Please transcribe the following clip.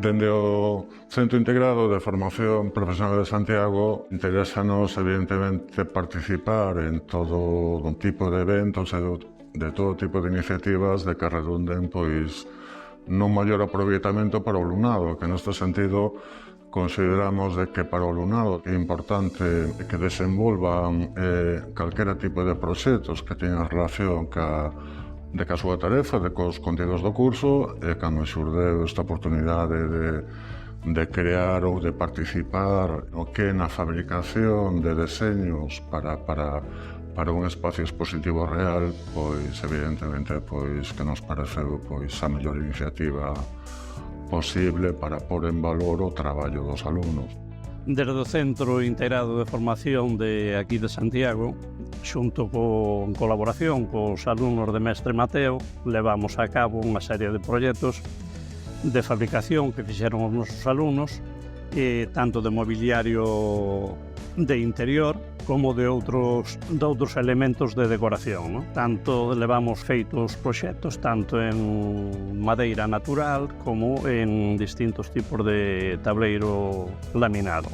Dende o Centro Integrado de Formación Profesional de Santiago interésanos, evidentemente, participar en todo tipo de eventos e de todo tipo de iniciativas de que redunden pois nun maior aproveitamento para o alumnado, que neste sentido consideramos de que para o alumnado é importante que desenvolvan calquera tipo de proxectos que teñan relación ca súa tarefa, cos contidos do curso, e cando xurdeu esta oportunidade de crear ou de participar no que na fabricación de deseños para un espacio expositivo real, pois evidentemente pois que nos pareceu pois a mellor iniciativa posible para pôr en valor o traballo dos alumnos. Desde o Centro Integrado de Formación de aquí de Santiago, xunto con colaboración cos alumnos de Mestre Mateo, levamos a cabo unha serie de proxectos de fabricación que fixeron os nosos alumnos, tanto de mobiliario de interior como de outros elementos de decoración, ¿no? Tanto levamos feitos proxectos tanto en madeira natural como en distintos tipos de tableiro laminado.